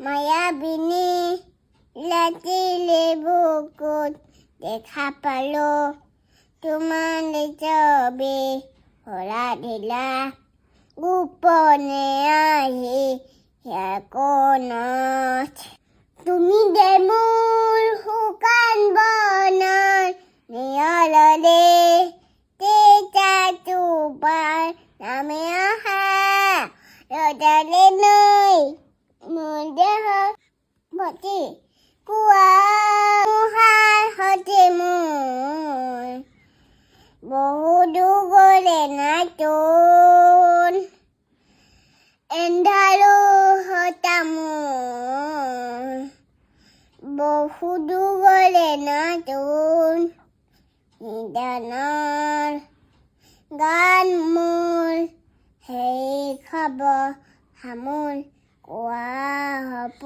মায়াবিনী ৰাতিলে বুকুত দেখা পালো তোমাৰ ছবি হৰা দিলা গোপনে আহি কোণত তুমি যে মোৰ শুকান বনৰ নিয়ললে তেজা তোমাৰ নামে অহা ৰজালে নৈ মোৰ দেহ ভতি কোৱা মুহাৰ সতে মোৰ বহু দুগলে নাতোন এন্ধাৰো হতা মোৰ বহু দুগলে নাতোন নিদানৰ গান মোৰ সেই খবৰ সামোৰ কোৱা হ'ব